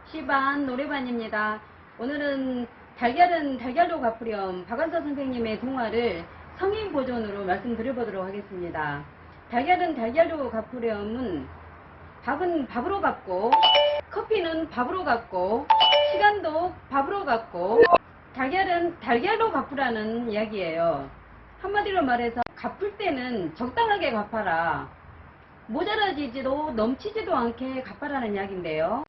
시반 노래반입니다. 오늘은 달걀은 달걀로 갚으렴 박완서 선생님의 동화를 성인 버전으로 말씀드려보도록 하겠습니다. 달걀은 달걀로 갚으렴은 밥은 밥으로 갚고, 커피는 밥으로 갚고, 시간도 밥으로 갚고, 달걀은 달걀로 갚으라는 이야기예요. 한마디로 말해서 갚을 때는 적당하게 갚아라. 모자라지도 넘치지도 않게 갚아라는 이야기인데요.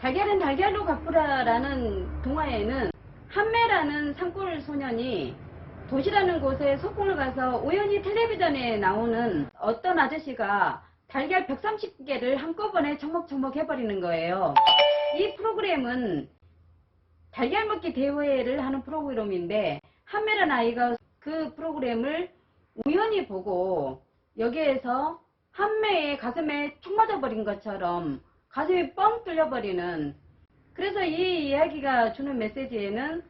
달걀은 달걀로 갚으라라는 동화에는 한매라는 산골 소년이 도시라는 곳에 소풍을 가서 우연히 텔레비전에 나오는 어떤 아저씨가 달걀 130개를 한꺼번에 청먹청먹 해버리는 거예요. 이 프로그램은 달걀 먹기 대회를 하는 프로그램인데, 한매라는 아이가 그 프로그램을 우연히 보고 여기에서 한매의 가슴에 총 맞아버린 것처럼 가슴이 뻥 뚫려버리는, 그래서 이 이야기가 주는 메시지에는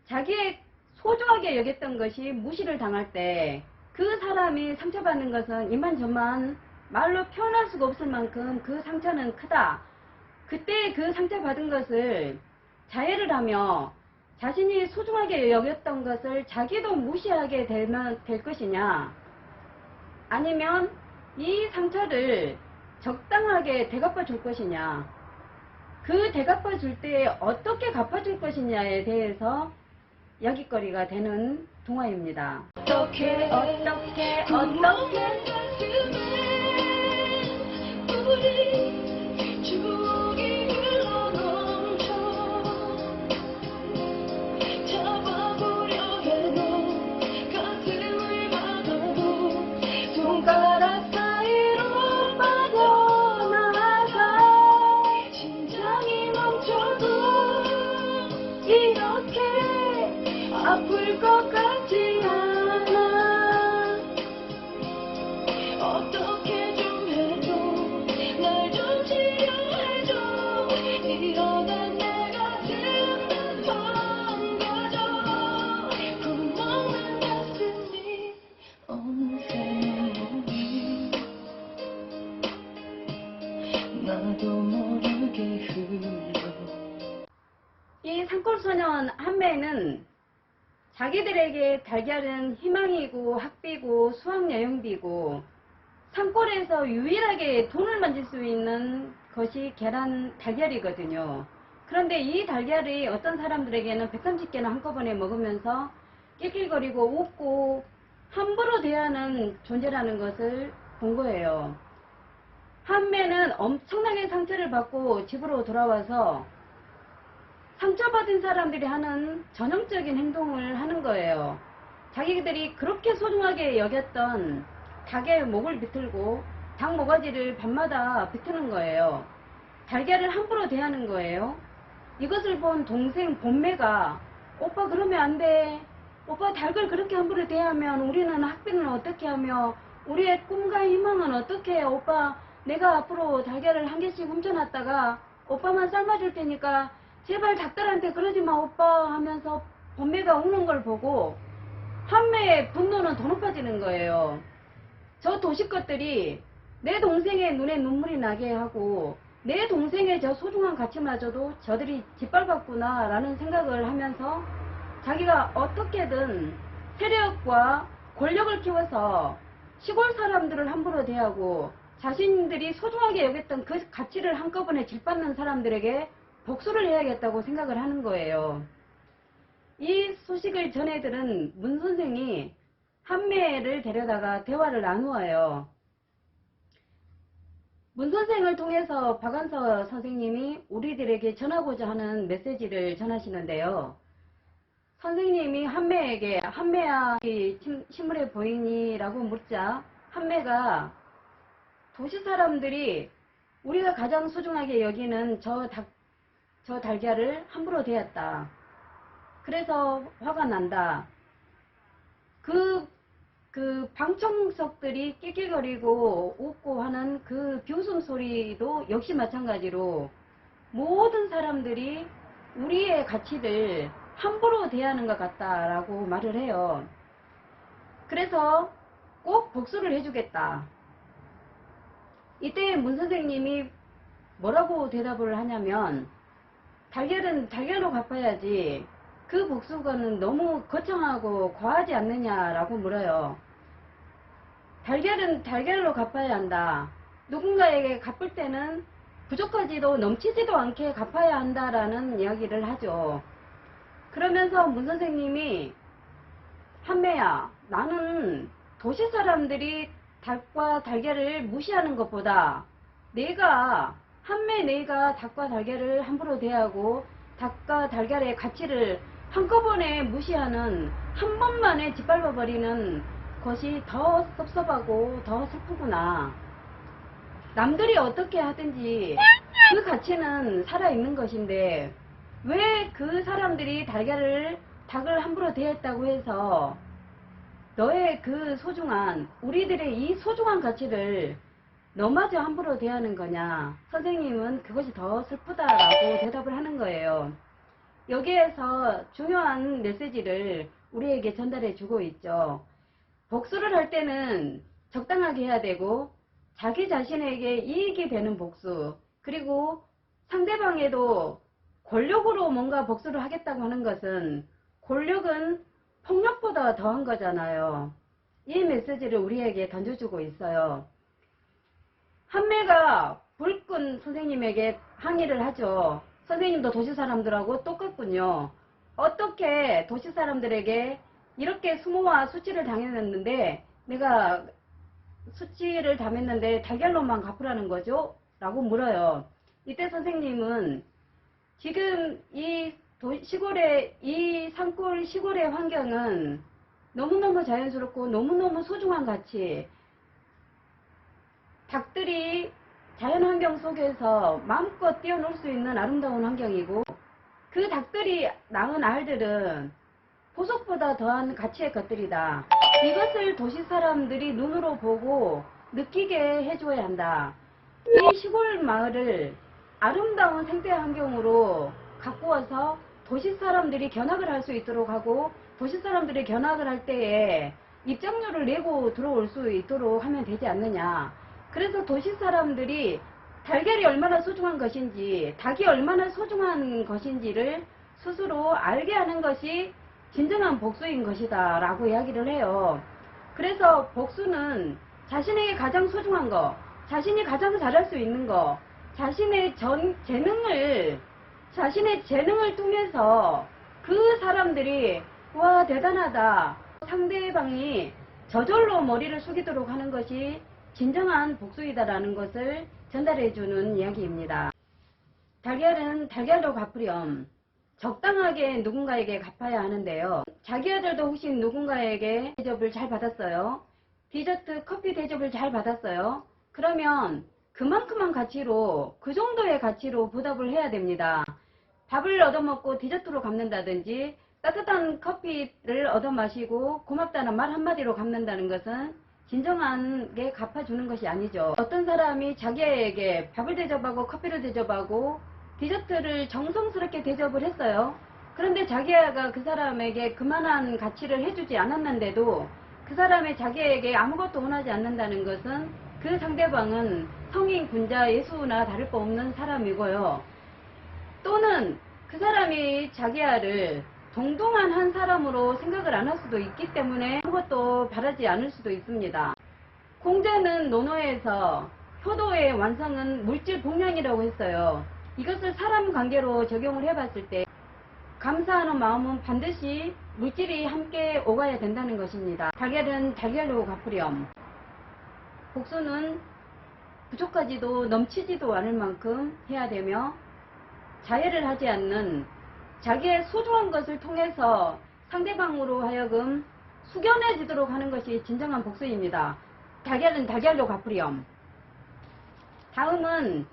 자기의 소중하게 여겼던 것이 무시를 당할 때 그 사람이 상처받는 것은 이만저만 말로 표현할 수가 없을 만큼 그 상처는 크다. 그때 그 상처받은 것을 자해를 하며 자신이 소중하게 여겼던 것을 자기도 무시하게 될 것이냐, 아니면 이 상처를 적당하게 되갚아 줄 것이냐, 그 되갚아 줄 때 어떻게 갚아줄 것이냐에 대해서 이야기거리가 되는 동화입니다. 어떻게 우리 추억이 흘러넘쳐 잡아보려 해도 가슴을 막아도 손가락 사이로 빠져나가 심장이 멈춰도 이렇게 아플 것 같지 않아. 어떻게 좀 해줘, 날 좀 치료해줘. 이러다 내 가슴은 번거져. 구멍난 가슴이 어느새 눈물이 나도 모르게 흘러. 이 산골소년 한매는 자기들에게 달걀은 희망이고 학비고 수학여행비고 산골에서 유일하게 돈을 만질 수 있는 것이 계란 달걀이거든요. 그런데 이 달걀이 어떤 사람들에게는 130개나 한꺼번에 먹으면서 낄낄거리고 웃고 함부로 대하는 존재라는 것을 본 거예요. 한매는 엄청나게 상처를 받고 집으로 돌아와서 상처받은 사람들이 하는 전형적인 행동을 하는 거예요. 자기들이 그렇게 소중하게 여겼던 닭의 목을 비틀고 닭 모가지를 밤마다 비트는 거예요. 달걀을 함부로 대하는 거예요. 이것을 본 동생 본매가 오빠 그러면 안 돼. 오빠 닭을 그렇게 함부로 대하면 우리는 학비는 어떻게 하며 우리의 꿈과 희망은 어떻게 해. 오빠 내가 앞으로 달걀을 한 개씩 훔쳐놨다가 오빠만 삶아줄 테니까 제발 닭들한테 그러지 마 오빠 하면서 본매가 우는 걸 보고 한매의 분노는 더 높아지는 거예요. 저 도시것들이 내 동생의 눈에 눈물이 나게 하고 내 동생의 저 소중한 가치마저도 저들이 짓밟았구나 라는 생각을 하면서 자기가 어떻게든 세력과 권력을 키워서 시골 사람들을 함부로 대하고 자신들이 소중하게 여겼던 그 가치를 한꺼번에 짓밟는 사람들에게 복수를 해야겠다고 생각을 하는 거예요. 이 소식을 전해 들은 문 선생이 한매를 데려다가 대화를 나누어요. 문 선생을 통해서 박완서 선생님이 우리들에게 전하고자 하는 메시지를 전하시는데요. 선생님이 한매에게 한매야 식물에 보이니? 라고 묻자 한매가 도시 사람들이 우리가 가장 소중하게 여기는 저 달걀을 함부로 대했다. 그래서 화가 난다. 그 방청석들이 낄낄거리고 웃고 하는 그 비웃음 소리도 역시 마찬가지로 모든 사람들이 우리의 가치를 함부로 대하는 것 같다라고 말을 해요. 그래서 꼭 복수를 해주겠다. 이때 문 선생님이 뭐라고 대답을 하냐면, 달걀은 달걀로 갚아야지 그 복수는 너무 거창하고 과하지 않느냐라고 물어요. 달걀은 달걀로 갚아야 한다. 누군가에게 갚을 때는 부족하지도 넘치지도 않게 갚아야 한다라는 이야기를 하죠. 그러면서 문 선생님이, 한매야, 나는 도시 사람들이 닭과 달걀을 무시하는 것보다 내가 닭과 달걀을 함부로 대하고 닭과 달걀의 가치를 한꺼번에 무시하는, 한 번만에 짓밟아 버리는 것이 더 섭섭하고 더 슬프구나. 남들이 어떻게 하든지 그 가치는 살아있는 것인데 왜 그 사람들이 닭을 함부로 대했다고 해서 너의 그 소중한, 우리들의 이 소중한 가치를 너마저 함부로 대하는 거냐. 선생님은 그것이 더 슬프다라고 대답을 하는 거예요. 여기에서 중요한 메시지를 우리에게 전달해 주고 있죠. 복수를 할 때는 적당하게 해야 되고, 자기 자신에게 이익이 되는 복수, 그리고 상대방에도 권력으로 뭔가 복수를 하겠다고 하는 것은, 권력은 폭력보다 더한 거잖아요. 이 메시지를 우리에게 던져주고 있어요. 한매가 불끈 선생님에게 항의를 하죠. 선생님도 도시 사람들하고 똑같군요. 어떻게 도시 사람들에게 이렇게 수모와 수치를 당했는데, 내가 수치를 당했는데 달걀로만 갚으라는 거죠? 라고 물어요. 이때 선생님은 지금 이 산골 시골의 환경은 너무너무 자연스럽고 너무너무 소중한 가치, 닭들이 자연환경 속에서 마음껏 뛰어놀 수 있는 아름다운 환경이고, 그 닭들이 낳은 알들은 보석보다 더한 가치의 것들이다. 이것을 도시 사람들이 눈으로 보고 느끼게 해줘야 한다. 이 시골 마을을 아름다운 생태 환경으로 가꾸어서 도시 사람들이 견학을 할 수 있도록 하고, 도시 사람들이 견학을 할 때에 입장료를 내고 들어올 수 있도록 하면 되지 않느냐. 그래서 도시 사람들이 달걀이 얼마나 소중한 것인지, 닭이 얼마나 소중한 것인지를 스스로 알게 하는 것이 진정한 복수인 것이다 라고 이야기를 해요. 그래서 복수는 자신에게 가장 소중한 거, 자신이 가장 잘할 수 있는 거, 자신의 재능을 통해서 그 사람들이 와 대단하다, 상대방이 저절로 머리를 숙이도록 하는 것이 진정한 복수이다라는 것을 전달해주는 이야기입니다. 달걀은 달걀로 갚으렴. 적당하게 누군가에게 갚아야 하는데요. 자기 아들도 혹시 누군가에게 대접을 잘 받았어요. 디저트, 커피 대접을 잘 받았어요. 그러면 그만큼만 가치로, 그 정도의 가치로 보답을 해야 됩니다. 밥을 얻어먹고 디저트로 갚는다든지, 따뜻한 커피를 얻어 마시고 고맙다는 말 한마디로 갚는다는 것은 진정하게 갚아주는 것이 아니죠. 어떤 사람이 자기에게 밥을 대접하고 커피를 대접하고 디저트를 정성스럽게 대접을 했어요. 그런데 자기가 그 사람에게 그만한 가치를 해주지 않았는데도 그 사람이 자기에게 아무것도 원하지 않는다는 것은 그 상대방은 성인, 군자, 예수나 다를 바 없는 사람이고요. 또는 그 사람이 자기를 동등한 한 사람으로 생각을 안 할 수도 있기 때문에 아무것도 바라지 않을 수도 있습니다. 공자는 논어에서 효도의 완성은 물질 복량이라고 했어요. 이것을 사람 관계로 적용을 해봤을 때 감사하는 마음은 반드시 물질이 함께 오가야 된다는 것입니다. 달걀은 달걀로 갚으렴. 복수는 부족하지도 넘치지도 않을 만큼 해야 되며, 자해를 하지 않는, 자기의 소중한 것을 통해서 상대방으로 하여금 숙연해지도록 하는 것이 진정한 복수입니다. 달걀은 달걀로 갚으렴. 다음은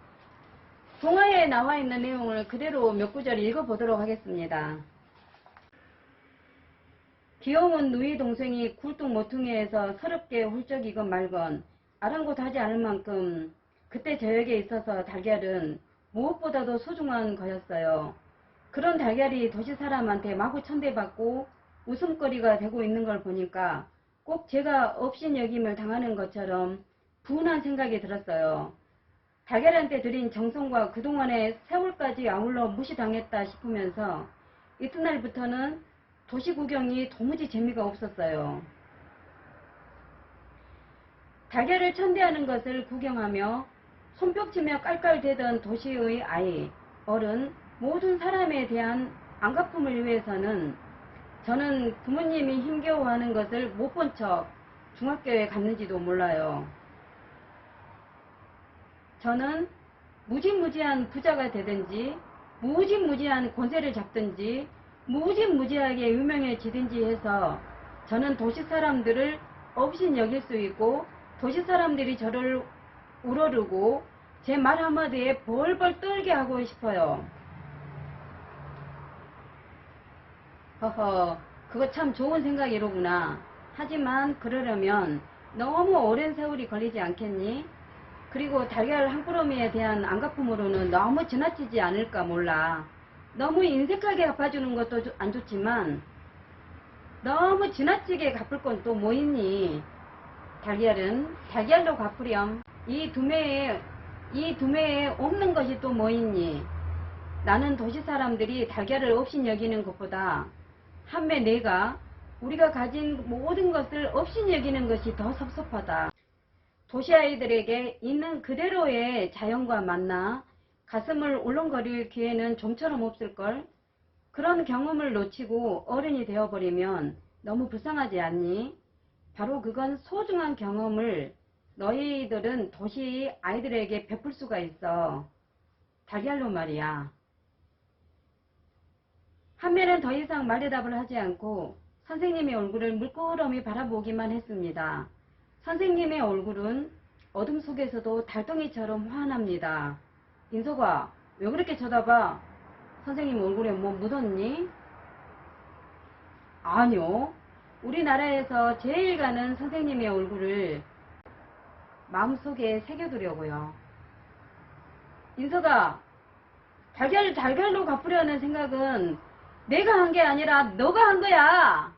동화에 나와 있는 내용을 그대로 몇 구절 읽어보도록 하겠습니다. 귀여운 누이 동생이 굴뚝 모퉁이에서 서럽게 훌쩍이건 말건 아랑곳하지 않을 만큼 그때 저에게 있어서 달걀은 무엇보다도 소중한 거였어요. 그런 달걀이 도시 사람한테 마구 천대받고 웃음거리가 되고 있는 걸 보니까 꼭 제가 업신여김을 당하는 것처럼 분한 생각이 들었어요. 달걀한테 들인 정성과 그동안의 세월까지 아울러 무시당했다 싶으면서 이튿날부터는 도시 구경이 도무지 재미가 없었어요. 달걀을 천대하는 것을 구경하며 손뼉치며 깔깔대던 도시의 아이, 어른, 모든 사람에 대한 안갚음을 위해서는 저는 부모님이 힘겨워하는 것을 못 본 척 중학교에 갔는지도 몰라요. 저는 무지무지한 부자가 되든지 무지무지한 권세를 잡든지 무지무지하게 유명해지든지 해서 저는 도시 사람들을 업신 여길 수 있고 도시 사람들이 저를 우러르고 제 말 한마디에 벌벌 떨게 하고 싶어요. 허허, 그거 참 좋은 생각이로구나. 하지만 그러려면 너무 오랜 세월이 걸리지 않겠니? 그리고 달걀 한 꾸러미에 대한 안갚음으로는 너무 지나치지 않을까 몰라. 너무 인색하게 갚아주는 것도 안 좋지만 너무 지나치게 갚을 건 또 뭐 있니? 달걀은 달걀로 갚으렴. 이 두매에 없는 것이 또 뭐 있니? 나는 도시 사람들이 달걀을 업신 여기는 것보다 한매 내가 우리가 가진 모든 것을 업신 여기는 것이 더 섭섭하다. 도시 아이들에게 있는 그대로의 자연과 만나 가슴을 울렁거릴 기회는 좀처럼 없을걸? 그런 경험을 놓치고 어른이 되어버리면 너무 불쌍하지 않니? 바로 그건 소중한 경험을 너희들은 도시 아이들에게 베풀 수가 있어. 달걀로 말이야. 한매는 더 이상 말대답을 하지 않고 선생님의 얼굴을 물끄러미 바라보기만 했습니다. 선생님의 얼굴은 어둠 속에서도 달덩이처럼 환합니다. 인석아, 왜 그렇게 쳐다봐? 선생님 얼굴에 뭐 묻었니? 아니요. 우리나라에서 제일 가는 선생님의 얼굴을 마음속에 새겨두려고요. 인석아, 달걀로 갚으려는 생각은 내가 한 게 아니라 너가 한 거야.